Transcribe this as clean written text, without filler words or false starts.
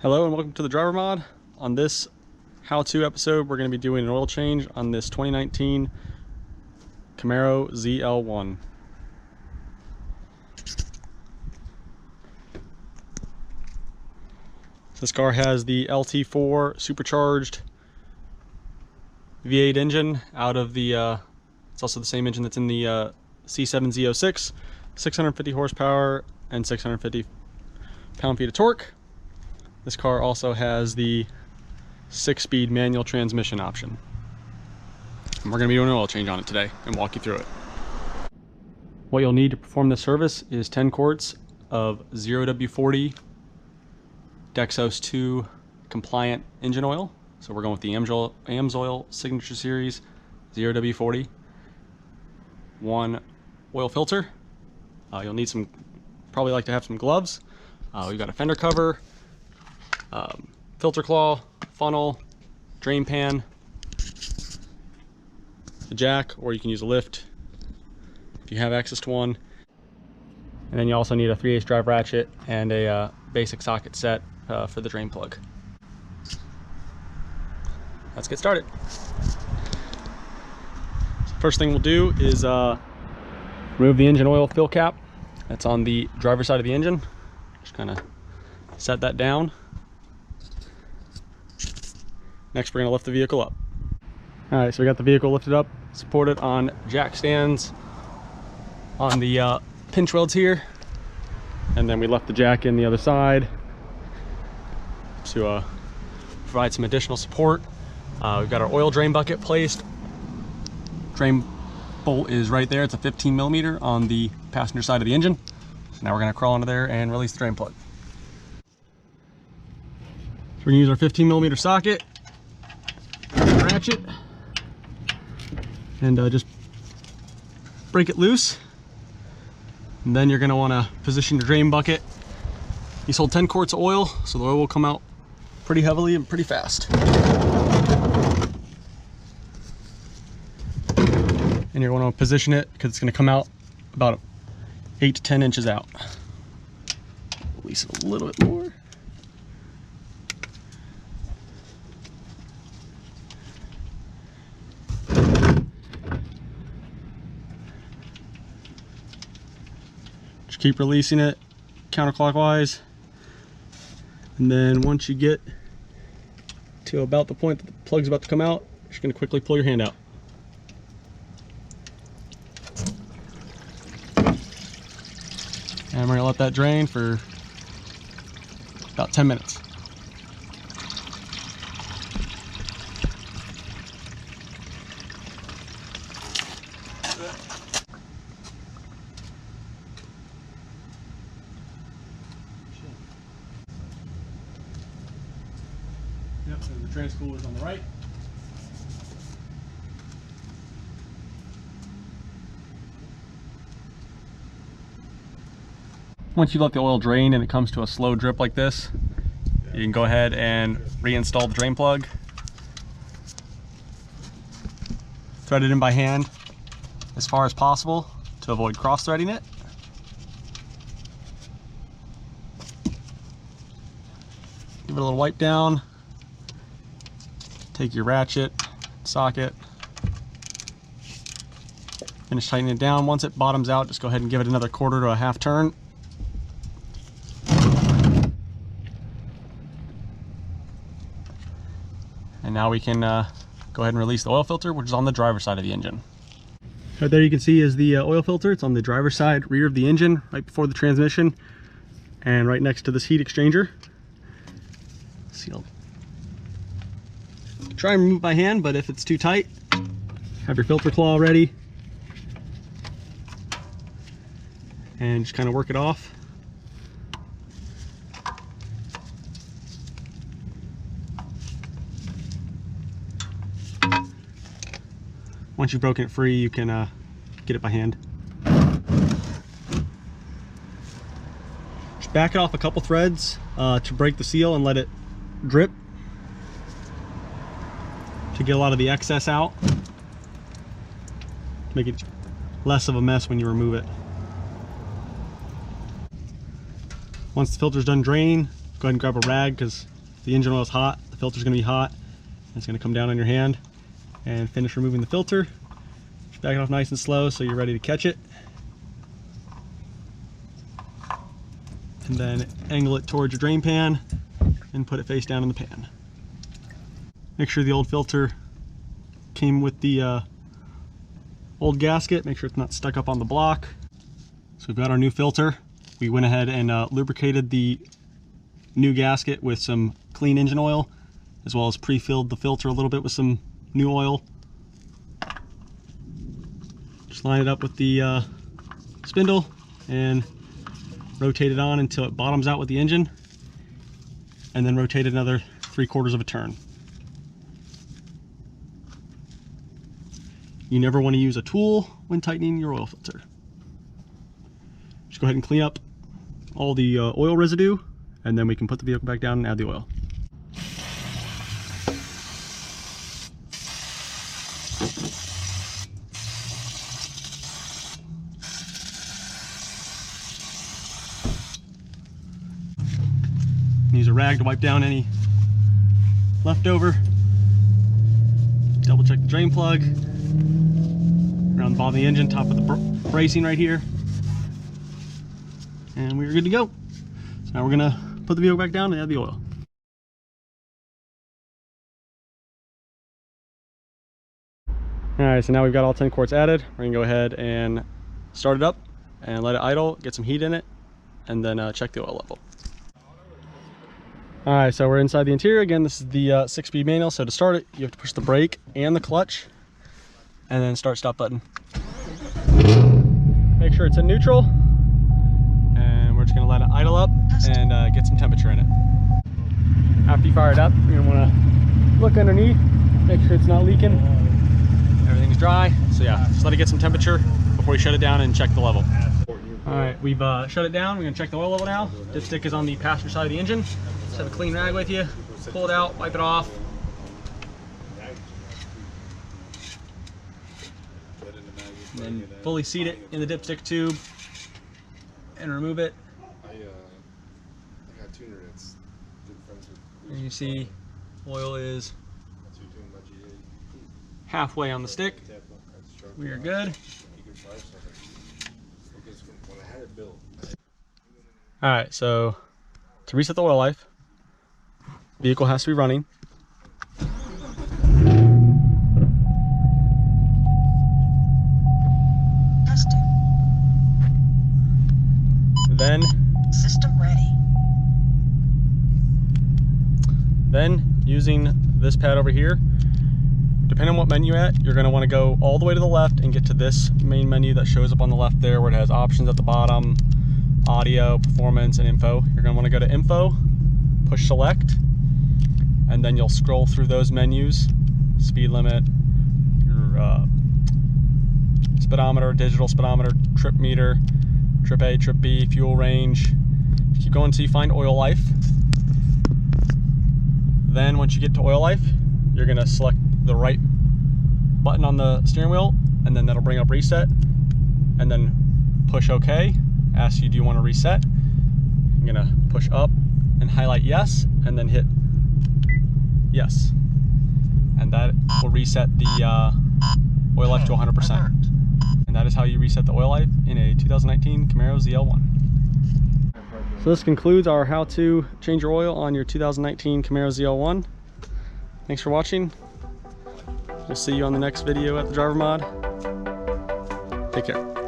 Hello and welcome to the Driver Mod. On this how-to episode, we're going to be doing an oil change on this 2019 Camaro ZL1. This car has the LT4 supercharged V8 engine out of the, it's also the same engine that's in the C7 Z06, 650 horsepower and 650 pound-feet of torque. This car also has the 6-speed manual transmission option. And we're going to be doing an oil change on it today and walk you through it. What you'll need to perform this service is 10 quarts of 0W40 Dexos 2 compliant engine oil. So we're going with the Amsoil Signature Series 0W40. 1 oil filter. You'll need some, probably like to have some gloves. We've got a fender cover, filter claw, funnel, drain pan, a jack, or you can use a lift if you have access to one. And then you also need a 3/8 drive ratchet and a basic socket set for the drain plug. Let's get started. First thing we'll do is remove the engine oil fill cap that's on the driver's side of the engine. Just kind of set that down. Next, we're going to lift the vehicle up. All right, so we got the vehicle lifted up, supported on jack stands on the pinch welds here, and then we left the jack in the other side to provide some additional support. We've got our oil drain bucket placed. Drain bolt is right there. It's a 15 millimeter on the passenger side of the engine. So now we're going to crawl under there and release the drain plug. So we're going to use our 15 millimeter socket, ratchet, and just break it loose. And then you're going to want to position your drain bucket. These hold 10 quarts of oil, so the oil will come out pretty heavily and pretty fast. And you're going to position it because it's going to come out about 8 to 10 inches out. Release it a little bit more. Just keep releasing it counterclockwise. And then once you get to about the point that the plug's about to come out, you're just going to quickly pull your hand out. And we're going to let that drain for about 10 minutes. Yep, so the transcooler is on the right. Once you let the oil drain and it comes to a slow drip like this, you can go ahead and reinstall the drain plug. Thread it in by hand as far as possible to avoid cross-threading it. Give it a little wipe down. Take your ratchet, socket, finish tightening it down. Once it bottoms out, just go ahead and give it another quarter to a half turn. And now we can go ahead and release the oil filter, which is on the driver's side of the engine. Right there you can see is the oil filter. It's on the driver's side, rear of the engine, right before the transmission, and right next to this heat exchanger. Sealed. Try and remove by hand, but if it's too tight, have your filter claw ready. And just kind of work it off. Once you've broken it free, you can get it by hand. Just back it off a couple threads to break the seal and let it drip to get a lot of the excess out. Make it less of a mess when you remove it. Once the filter's done draining, Go ahead and grab a rag because the engine oil is hot, the filter's going to be hot, and it's going to come down on your hand. And finish removing the filter. Just back it off nice and slow so you're ready to catch it. And then angle it towards your drain pan and put it face down in the pan. Make sure the old filter came with the old gasket. Make sure it's not stuck up on the block. So we've got our new filter. We went ahead and lubricated the new gasket with some clean engine oil, as well as pre-filled the filter a little bit with some new oil. Just line it up with the spindle and rotate it on until it bottoms out with the engine, and then rotate it another 3/4 of a turn. You never want to use a tool when tightening your oil filter. Just go ahead and clean up all the oil residue, and then we can put the vehicle back down and add the oil. Use a rag to wipe down any leftover. Double check the drain plug. Around the bottom of the engine, top of the bracing right here. And we're good to go. So now we're gonna put the vehicle back down and add the oil. Alright, so now we've got all 10 quarts added. We're gonna go ahead and start it up and let it idle, get some heat in it, and then check the oil level. Alright, so we're inside the interior. Again, this is the 6-speed manual, so to start it, you have to push the brake and the clutch, and then start stop button. Make sure it's in neutral, and we're just going to let it idle up and get some temperature in it. After you fire it up, you're going to want to look underneath, make sure it's not leaking. Everything's dry, so yeah, just let it get some temperature before you shut it down and check the level. Alright, we've shut it down. We're going to check the oil level now. Dipstick is on the passenger side of the engine. Just have a clean rag with you, pull it out, wipe it off. And then fully seat it in the dipstick tube and remove it. I got a tuner that's good friends with. And you see oil is halfway on the stick. We are good. Alright, so to reset the oil life, vehicle has to be running. Testing. Then System ready. Then using this pad over here, depending on what menu you're at, you're going to want to go all the way to the left and get to this main menu that shows up on the left there, where it has options at the bottom, audio, performance, and info. You're going to want to go to info, push select, and then you'll scroll through those menus: speed limit, your speedometer, digital speedometer, trip meter, trip A, trip B, fuel range. Keep going until you find oil life. Then once you get to oil life, you're going to select the right button on the steering wheel, and then that'll bring up reset, and then push OK. Asks you, do you want to reset? I'm going to push up and highlight yes, and then hit yes, and that will reset the oil life to 100%. And that is how you reset the oil life in a 2019 Camaro ZL1. So this concludes our how to change your oil on your 2019 Camaro ZL1. Thanks for watching. We'll see you on the next video at the Driver Mod. Take care.